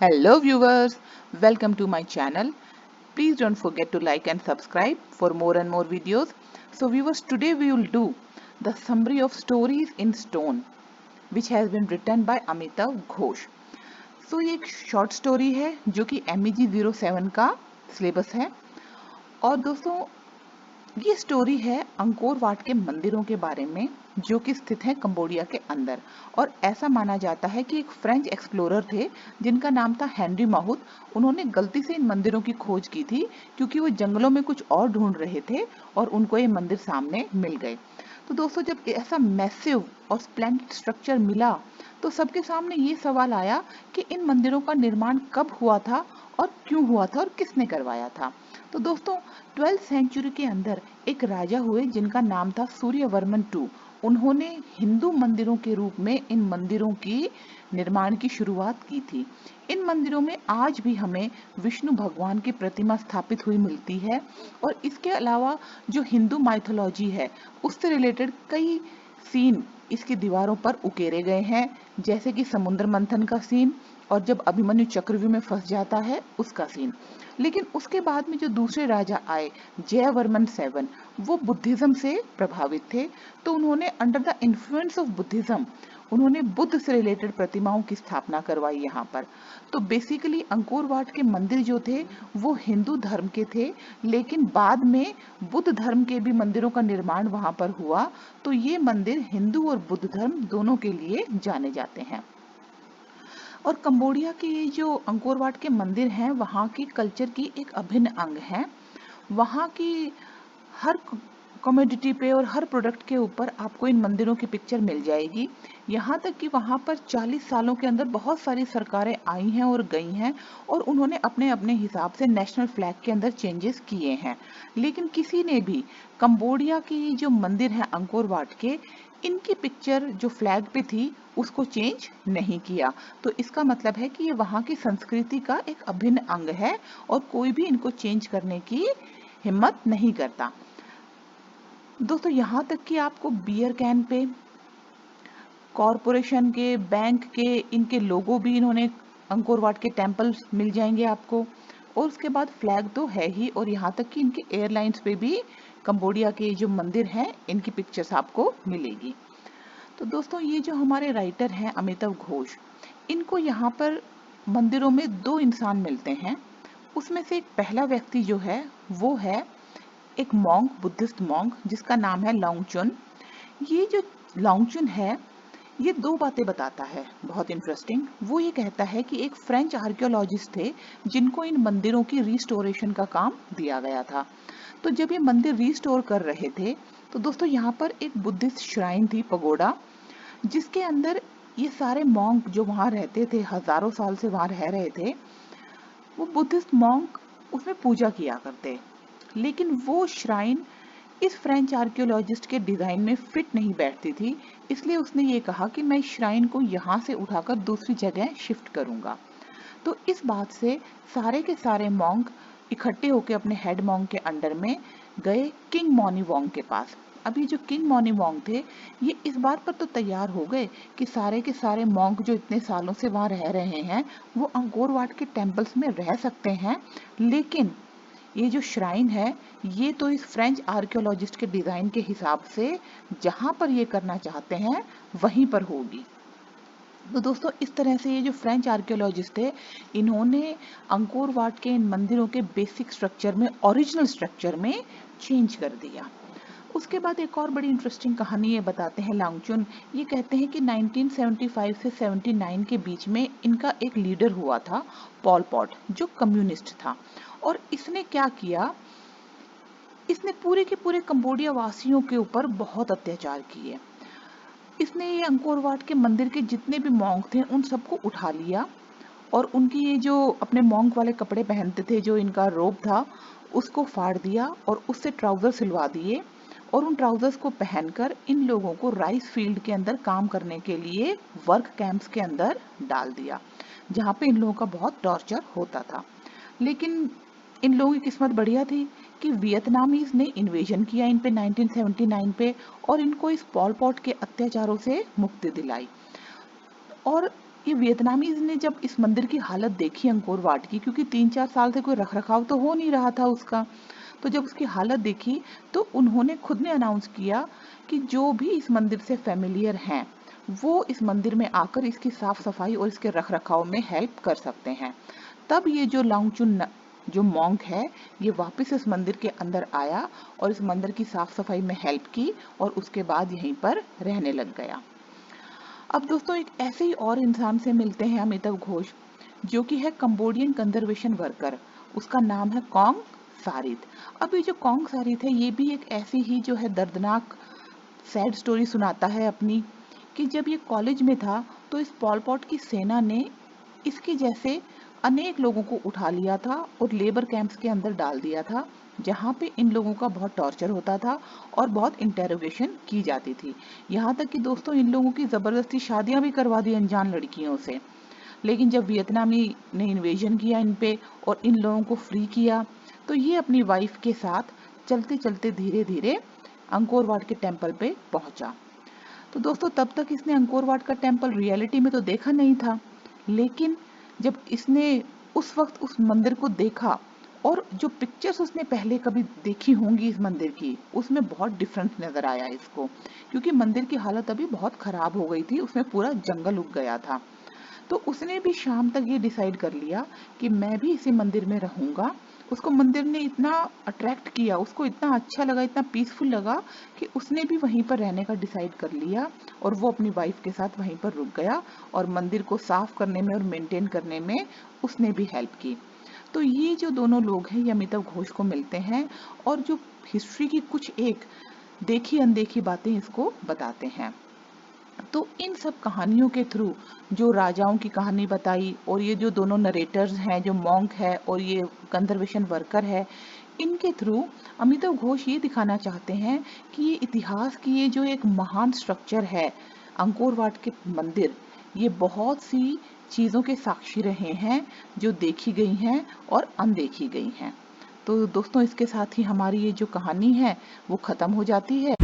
Hello viewers, welcome to my channel. Please don't forget to like and subscribe for more and more videos. So viewers, today we will do the summary of Stories in Stone which has been written by Amitav Ghosh. So ये एक short story है जो कि MEG 07 का syllabus है और दोस्तों ये स्टोरी है अंकोर वाट के मंदिरों के बारे में जो कि स्थित है कंबोडिया के अंदर। और ऐसा माना जाता है कि एक फ्रेंच एक्सप्लोरर थे जिनका नाम था हेनरी माहुत। उन्होंने गलती से इन मंदिरों की खोज की थी क्योंकि वो जंगलों में कुछ और ढूंढ रहे थे और उनको ये मंदिर सामने मिल गए। तो दोस्तों जब ऐसा मैसिव और स्प्लेंडेड स्ट्रक्चर मिला तो सबके सामने ये सवाल आया कि इन मंदिरों का निर्माण कब हुआ था और क्यों हुआ था और किसने करवाया था। तो दोस्तों 12th सेंचुरी के अंदर एक राजा हुए जिनका नाम था सूर्यवर्मन II। उन्होंने हिंदू मंदिरों के रूप में इन मंदिरों की निर्माण की शुरुआत की थी। इन मंदिरों में आज भी हमें विष्णु भगवान की प्रतिमा स्थापित हुई मिलती है और इसके अलावा जो हिंदू माइथोलॉजी है उससे रिलेटेड कई सीन इसकी दीवारों पर उकेरे गए हैं, जैसे कि समुद्र मंथन का सीन और जब अभिमन्यु चक्रव्यूह में फंस जाता है उसका सीन। लेकिन उसके बाद में जो दूसरे राजा आए जयवर्मन 7, वो बुद्धिज्म से प्रभावित थे। तो उन्होंने under the influence of Buddhism उन्होंने बुद्ध से रिलेटेड प्रतिमाओं की स्थापना करवाई यहाँ पर। तो बेसिकली अंकोर वाट के मंदिर जो थे वो हिंदू धर्म के थे, लेकिन बाद में बुद्ध धर्म के भी मंदिरों का निर्माण वहाँ पर हुआ। तो ये मंदिर हिंदू और बुद्ध धर्म दोनों के लिए जाने जाते हैं। और कंबोडिया के ये जो अंकोर वाट के मंदिर हैं वहाँ की कल्चर की एक अभिन्न अंग है। वहाँ की हर कमोडिटी पे और हर प्रोडक्ट के ऊपर आपको इन मंदिरों की पिक्चर मिल जाएगी। यहाँ तक कि वहाँ पर 40 सालों के अंदर बहुत सारी सरकारें आई हैं और गई हैं और उन्होंने अपने अपने हिसाब से नेशनल फ्लैग के अंदर चेंजेस किए हैं, लेकिन किसी ने भी कंबोडिया की जो मंदिर हैं अंकोर वाट के, इनकी पिक्चर जो फ्लैग पे थी उसको चेंज नहीं किया। तो इसका मतलब है कि ये वहाँ की संस्कृति का एक अभिन्न अंग है और कोई भी इनको चेंज करने की हिम्मत नहीं करता। दोस्तों यहाँ तक कि आपको बियर कैन पे कॉरपोरेशन के, बैंक के, इनके लोगो भी इन्होंने अंकोर वाट के टेम्पल्स मिल जाएंगे आपको। और उसके बाद फ्लैग तो है ही, और यहाँ तक कि इनके एयरलाइंस पे भी कंबोडिया के जो मंदिर हैं इनकी पिक्चर्स आपको मिलेगी। तो दोस्तों ये जो हमारे राइटर हैं अमिताव घोष, इनको यहाँ पर मंदिरों में दो इंसान मिलते हैं। उसमें से एक पहला व्यक्ति जो है वो है एक मॉन्क, बुद्धिस्ट मॉन्क जिसका नाम है लॉन्गचुन। ये जो लॉन्गचुन है ये दो बातें बताता है बहुत इंटरेस्टिंग। वो ये कहता है कि एक फ्रेंच आर्कियोलॉजिस्ट थे जिनको इन मंदिरों की रिस्टोरेशन का काम दिया गया था। तो जब ये मंदिर रिस्टोर कर रहे थे तो दोस्तों यहाँ पर एक बुद्धिस्ट श्राइन थी, पगोडा, जिसके अंदर ये सारे मॉन्क जो वहाँ रहते थे, हजारों साल से वहाँ रह रहे थे, वो बुद्धिस्ट मॉन्क उसमें पूजा किया करते। लेकिन वो श्राइन इस फ्रेंच आर्कियोलॉजिस्ट के डिजाइन में फिट नहीं बैठती थी, इसलिए उसने ये कहा कि मैं इस श्राइन को यहाँ से उठाकर दूसरी जगह शिफ्ट करूंगा। तो इस बात से सारे के सारे मॉन्क इकट्ठे होकर अपने हेड मॉन्क के अंडर में गए किंग मॉनी वोंग के पास। अब ये जो किंग मॉनी वोंग थे ये इस बात पर तो तैयार हो गए कि सारे के सारे मॉन्क जो इतने सालों से वहाँ रह रहे हैं वो अंकोर वाट के टेम्पल्स में रह सकते हैं, लेकिन ये जो श्राइन है ये तो इस फ्रेंच आर्कियोलॉजिस्ट के डिजाइन के हिसाब से जहां पर ये करना चाहते हैं वहीं पर होगी। तो दोस्तों इस तरह से ये जो फ्रेंच आर्कियोलॉजिस्ट थे इन्होंने अंकोर वाट के इन मंदिरों के बेसिक स्ट्रक्चर में, ओरिजिनल स्ट्रक्चर में चेंज कर दिया। उसके बाद एक और बड़ी इंटरेस्टिंग कहानी ये बताते हैं लांगचुन। ये कहते हैं कि 1975 से 79 के बीच में इनका एक लीडर हुआ था, पॉल पॉट, जो कम्युनिस्ट था। और इसने क्या किया, इसने पूरे के पूरे कंबोडिया वासियों के ऊपर बहुत अत्याचार किए। इसने ये अंकोर वाट के मंदिर के जितने भी मॉन्क थे उन सबको उठा लिया और उनकी ये जो अपने मॉन्क वाले कपड़े पहनते थे, जो इनका रोब था, उसको फाड़ दिया और उससे ट्राउजर सिलवा दिए और उन ट्राउजर्स को पहनकर इन लोगों को राइस फील्ड के अंदर काम करने के लिए वर्क कैंप्स के अंदर डाल दिया, जहाँ पे इन लोगों का बहुत टॉर्चर होता था। लेकिन इन लोगों की किस्मत बढ़िया थी कि वियतनामीज ने इन्वेजन किया इन पे 1979 पे और इनको इस पॉल पॉट के अत्याचारों से मुक्ति दिलाई। और ये वियतनामीज ने जब इस मंदिर की हालत देखी अंकोर वाट की, क्योंकि 3-4 साल से कोई रखरखाव तो हो नहीं रहा था उसका, तो जब उसकी हालत देखी तो उन्होंने खुद ने अनाउंस किया कि जो भी इस मंदिर से फेमिलियर हैं वो इस मंदिर में आकर इसकी साफ सफाई और इसके रखरखाव में हेल्प कर सकते हैं। तब ये जो लांगचुन जो मॉन्क है ये वापस इस मंदिर के अंदर आया और इस मंदिर की साफ सफाई में हेल्प की और उसके बाद यहीं पर रहने लग गया। अब दोस्तों एक ऐसे ही और इंसान से मिलते हैं अमिताभ घोष, जो कि है कंबोडियन कंजर्वेशन वर्कर। उसका नाम है कॉन्ग सारित। अब ये जो कॉन्ग सारित है ये भी एक ऐसी ही जो है दर्दनाक सैड स्टोरी सुनाता है अपनी, कि जब ये कॉलेज में था तो इस पॉल पॉट की सेना ने इसके जैसे अनेक लोगों को उठा लिया था और लेबर कैंप्स के अंदर डाल दिया था, जहाँ पे इन लोगों का बहुत टॉर्चर होता था और बहुत इंटेरोगेशन की जाती थी। यहाँ तक कि दोस्तों इन लोगों की जबरदस्ती शादियां भी करवा दी अनजान लड़कियों से। लेकिन जब वियतनामी ने इन्वेजन किया इन पे और इन लोगों को फ्री किया, तो ये अपनी वाइफ के साथ चलते चलते धीरे धीरे अंकोर वाट के टेम्पल पे पहुंचा। तो दोस्तों तब तक इसने अंकोर वाट का टेम्पल रियलिटी में तो देखा नहीं था, लेकिन जब इसने उस वक्त उस मंदिर को देखा और जो पिक्चर्स उसने पहले कभी देखी होंगी इस मंदिर की, उसमें बहुत डिफरेंस नजर आया इसको, क्योंकि मंदिर की हालत अभी बहुत खराब हो गई थी, उसमें पूरा जंगल उग गया था। तो उसने भी शाम तक ये डिसाइड कर लिया कि मैं भी इसी मंदिर में रहूंगा। उसको मंदिर ने इतना अट्रैक्ट किया, उसको इतना अच्छा लगा, इतना पीसफुल लगा कि उसने भी वहीं पर रहने का डिसाइड कर लिया और वो अपनी वाइफ के साथ वहीं पर रुक गया और मंदिर को साफ करने में और मेंटेन करने में उसने भी हेल्प की। तो ये जो दोनों लोग हैं ये अमिताभ घोष को मिलते हैं और जो हिस्ट्री की कुछ एक देखी अनदेखी बातें इसको बताते हैं। तो इन सब कहानियों के थ्रू जो राजाओं की कहानी बताई और ये जो दोनों नरेटर्स हैं, जो मॉन्क है और ये कंजर्वेशन वर्कर है, इनके थ्रू अमिताभ घोष ये दिखाना चाहते हैं कि ये इतिहास की ये जो एक महान स्ट्रक्चर है अंकोर वाट के मंदिर, ये बहुत सी चीज़ों के साक्षी रहे हैं जो देखी गई हैं और अनदेखी गई हैं। तो दोस्तों इसके साथ ही हमारी ये जो कहानी है वो ख़त्म हो जाती है।